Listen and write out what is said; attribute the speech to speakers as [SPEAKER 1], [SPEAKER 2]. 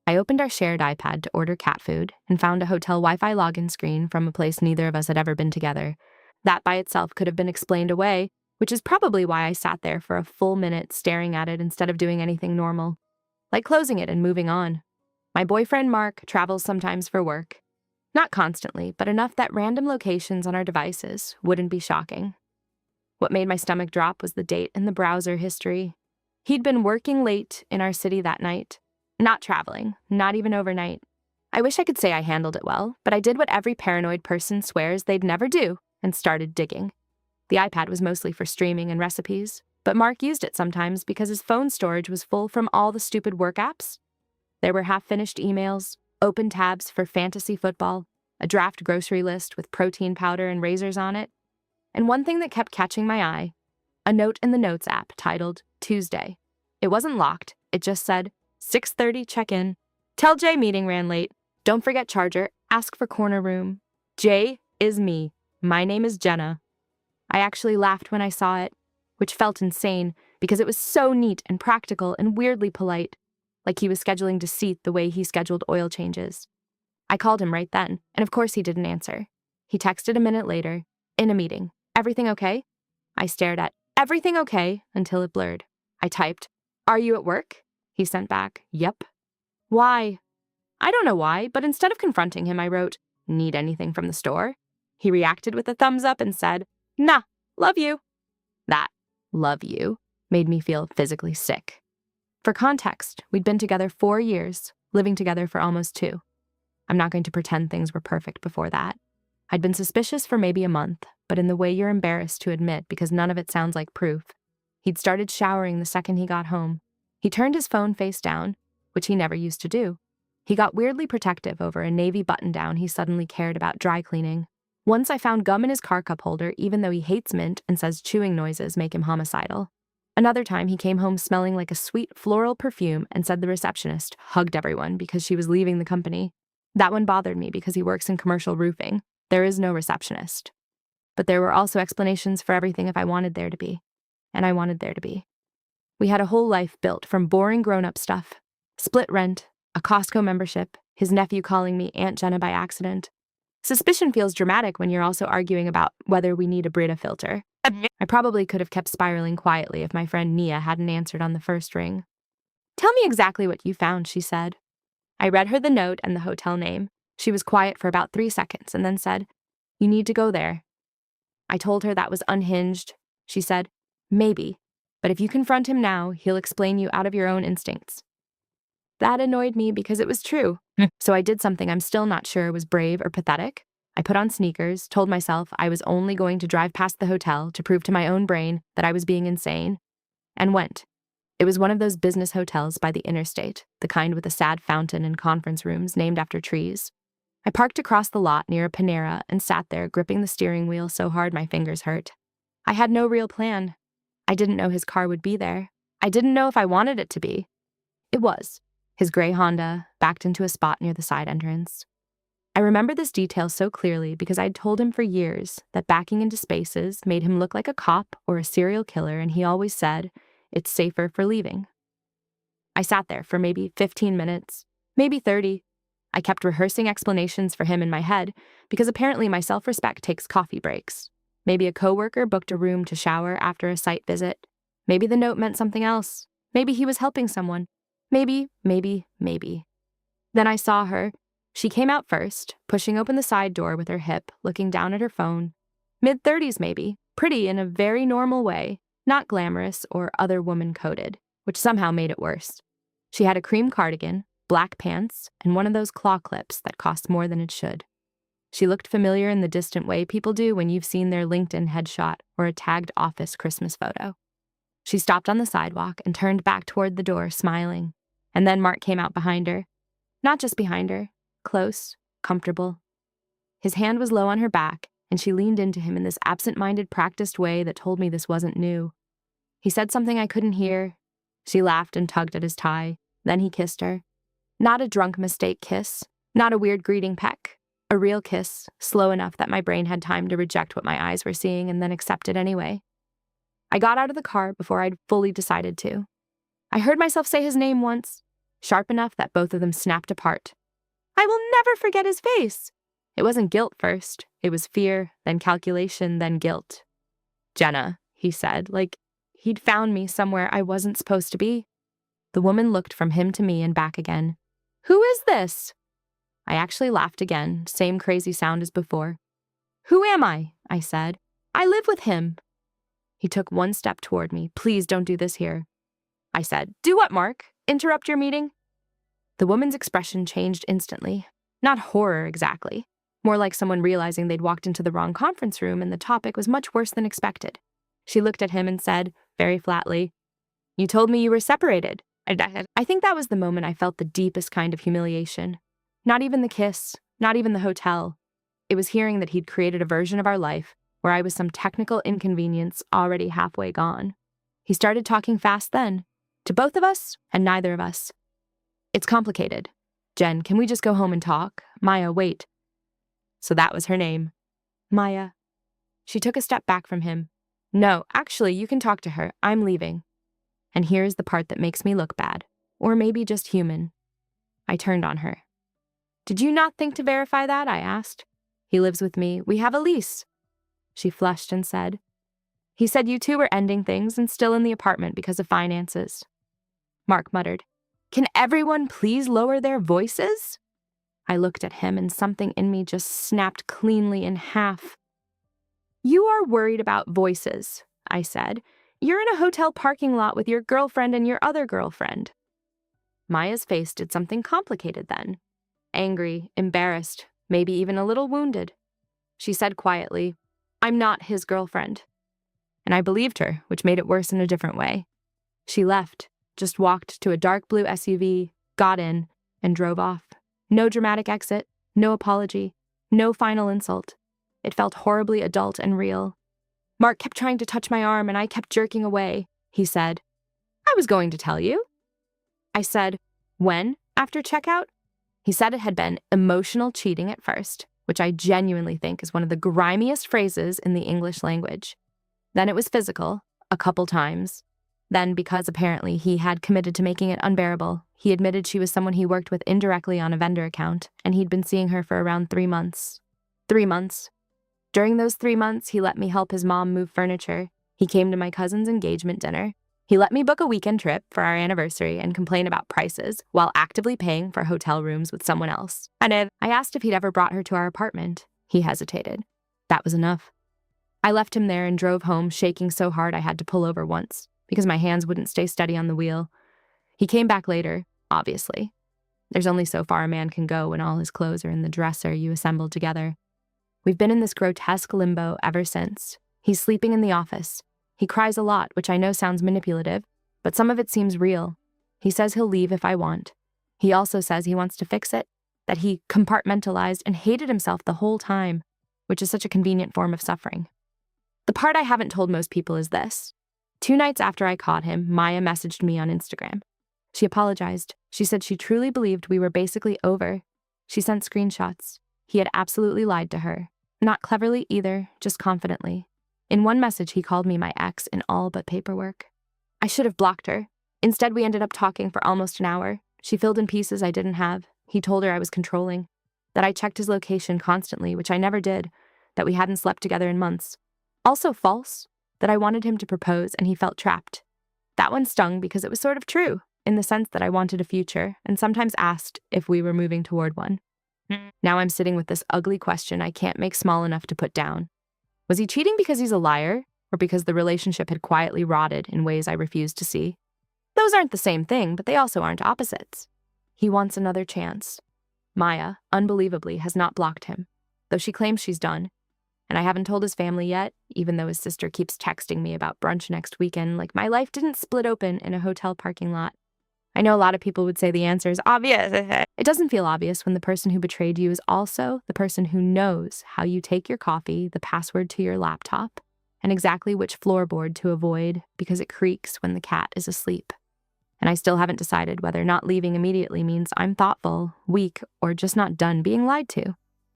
[SPEAKER 1] I opened our shared iPad to order cat food and found a hotel Wi-Fi login screen from a place neither of us had ever been together. That by itself could have been explained away, which is probably why I sat there for a full minute staring at it instead of doing anything normal, like closing it and moving on. My boyfriend Mark travels sometimes for work. Not constantly, but enough that random locations on our devices wouldn't be shocking. What made my stomach drop was the date in the browser history. He'd been working late in our city that night. Not traveling, not even overnight. I wish I could say I handled it well, but I did what every paranoid person swears they'd never do and started digging. The iPad was mostly for streaming and recipes, but Mark used it sometimes because his phone storage was full from all the stupid work apps. There were half-finished emails, open tabs for fantasy football, a draft grocery list with protein powder and razors on it, and one thing that kept catching my eye, a note in the Notes app titled Tuesday. It wasn't locked, it just said, 6:30 check-in. Tell Jay meeting ran late. Don't forget charger, ask for corner room. Jay is me. My name is Jenna. I actually laughed when I saw it, which felt insane because it was so neat and practical and weirdly polite, like he was scheduling deceit the way he scheduled oil changes. I called him right then, and of course he didn't answer. He texted a minute later, in a meeting. Everything okay? I stared at everything okay until it blurred. I typed, are you at work? He sent back, yep. Why? I don't know why, but instead of confronting him, I wrote, need anything from the store? He reacted with a thumbs up and said, nah, love you. That, love you, made me feel physically sick. For context, we'd been together 4 years, living together for almost 2. I'm not going to pretend things were perfect before that. I'd been suspicious for maybe a month, but in the way you're embarrassed to admit because none of it sounds like proof. He'd started showering the second he got home. He turned his phone face down, which he never used to do. He got weirdly protective over a navy button-down he suddenly cared about dry cleaning. Once I found gum in his car cup holder even though he hates mint and says chewing noises make him homicidal. Another time he came home smelling like a sweet floral perfume and said the receptionist hugged everyone because she was leaving the company. That one bothered me because he works in commercial roofing. There is no receptionist. But there were also explanations for everything if I wanted there to be. And I wanted there to be. We had a whole life built from boring grown-up stuff. Split rent, a Costco membership, his nephew calling me Aunt Jenna by accident. Suspicion feels dramatic when you're also arguing about whether we need a Brita filter. I probably could have kept spiraling quietly if my friend Nia hadn't answered on the first ring. Tell me exactly what you found, she said. I read her the note and the hotel name. She was quiet for about 3 seconds and then said, you need to go there. I told her that was unhinged. She said, maybe, but if you confront him now, he'll explain you out of your own instincts. That annoyed me because it was true. So I did something I'm still not sure was brave or pathetic. I put on sneakers, told myself I was only going to drive past the hotel to prove to my own brain that I was being insane, and went. It was one of those business hotels by the interstate, the kind with a sad fountain and conference rooms named after trees. I parked across the lot near a Panera and sat there gripping the steering wheel so hard my fingers hurt. I had no real plan. I didn't know his car would be there. I didn't know if I wanted it to be. It was. His gray Honda, backed into a spot near the side entrance. I remember this detail so clearly because I'd told him for years that backing into spaces made him look like a cop or a serial killer, and he always said, it's safer for leaving. I sat there for maybe 15 minutes, maybe 30. I kept rehearsing explanations for him in my head because apparently my self-respect takes coffee breaks. Maybe a coworker booked a room to shower after a site visit. Maybe the note meant something else. Maybe he was helping someone. Maybe. Then I saw her. She came out first, pushing open the side door with her hip, looking down at her phone. Mid-30s maybe, pretty in a very normal way, not glamorous or other woman-coded, which somehow made it worse. She had a cream cardigan, black pants, and one of those claw clips that cost more than it should. She looked familiar in the distant way people do when you've seen their LinkedIn headshot or a tagged office Christmas photo. She stopped on the sidewalk and turned back toward the door, smiling. And then Mark came out behind her. Not just behind her, close, comfortable. His hand was low on her back, and she leaned into him in this absent-minded, practiced way that told me this wasn't new. He said something I couldn't hear. She laughed and tugged at his tie. Then he kissed her. Not a drunk mistake kiss, not a weird greeting peck. A real kiss, slow enough that my brain had time to reject what my eyes were seeing and then accept it anyway. I got out of the car before I'd fully decided to. I heard myself say his name once. sharp enough that both of them snapped apart. I will never forget his face. It wasn't guilt first. It was fear, then calculation, then guilt. Jenna, he said, like he'd found me somewhere I wasn't supposed to be. The woman looked from him to me and back again. Who is this? I actually laughed again, same crazy sound as before. Who am I? I said. I live with him. He took one step toward me. Please don't do this here. I said, do what, Mark? Interrupt your meeting? The woman's expression changed instantly. Not horror exactly. More like someone realizing they'd walked into the wrong conference room and the topic was much worse than expected. She looked at him and said, very flatly, you told me you were separated. I think that was the moment I felt the deepest kind of humiliation. Not even the kiss, not even the hotel. It was hearing that he'd created a version of our life where I was some technical inconvenience already halfway gone. He started talking fast then, to both of us and neither of us. It's complicated. Jen, can we just go home and talk? Maya, wait. So that was her name. Maya. She took a step back from him. No, actually, you can talk to her. I'm leaving. And here's the part that makes me look bad. Or maybe just human. I turned on her. Did you not think to verify that? I asked. He lives with me. We have a lease. She flushed and said, he said you two were ending things and still in the apartment because of finances. Mark muttered, can everyone please lower their voices? I looked at him and something in me just snapped cleanly in half. You are worried about voices, I said. You're in a hotel parking lot with your girlfriend and your other girlfriend. Maya's face did something complicated then. Angry, embarrassed, maybe even a little wounded. She said quietly, I'm not his girlfriend. And I believed her, which made it worse in a different way. She left, just walked to a dark blue SUV, got in, and drove off. No dramatic exit, no apology, no final insult. It felt horribly adult and real. Mark kept trying to touch my arm and I kept jerking away. He said, I was going to tell you. I said, when? After checkout? He said it had been emotional cheating at first, which I genuinely think is one of the grimiest phrases in the English language. Then it was physical, a couple times. Then, because apparently he had committed to making it unbearable, he admitted she was someone he worked with indirectly on a vendor account, and he'd been seeing her for around 3 months. 3 months. During those 3 months, he let me help his mom move furniture. He came to my cousin's engagement dinner. He let me book a weekend trip for our anniversary and complain about prices while actively paying for hotel rooms with someone else. And I asked if he'd ever brought her to our apartment. He hesitated. That was enough. I left him there and drove home, shaking so hard I had to pull over once because my hands wouldn't stay steady on the wheel. He came back later, obviously. There's only so far a man can go when all his clothes are in the dresser you assembled together. We've been in this grotesque limbo ever since. He's sleeping in the office. He cries a lot, which I know sounds manipulative, but some of it seems real. He says he'll leave if I want. He also says he wants to fix it, that he compartmentalized and hated himself the whole time, which is such a convenient form of suffering. The part I haven't told most people is this. 2 nights after I caught him, Maya messaged me on Instagram. She apologized. She said she truly believed we were basically over. She sent screenshots. He had absolutely lied to her. Not cleverly either, just confidently. In one message, he called me my ex in all but paperwork. I should have blocked her. Instead, we ended up talking for almost an hour. She filled in pieces I didn't have. He told her I was controlling, that I checked his location constantly, which I never did, that we hadn't slept together in months. Also false, that I wanted him to propose and he felt trapped. That one stung because it was sort of true, in the sense that I wanted a future and sometimes asked if we were moving toward one. Now I'm sitting with this ugly question I can't make small enough to put down. Was he cheating because he's a liar, or because the relationship had quietly rotted in ways I refused to see? Those aren't the same thing, but they also aren't opposites. He wants another chance. Maya, unbelievably, has not blocked him, though she claims she's done. And I haven't told his family yet, even though his sister keeps texting me about brunch next weekend like my life didn't split open in a hotel parking lot. I know a lot of people would say the answer is obvious. It doesn't feel obvious when the person who betrayed you is also the person who knows how you take your coffee, the password to your laptop, and exactly which floorboard to avoid because it creaks when the cat is asleep. And I still haven't decided whether not leaving immediately means I'm thoughtful, weak, or just not done being lied to.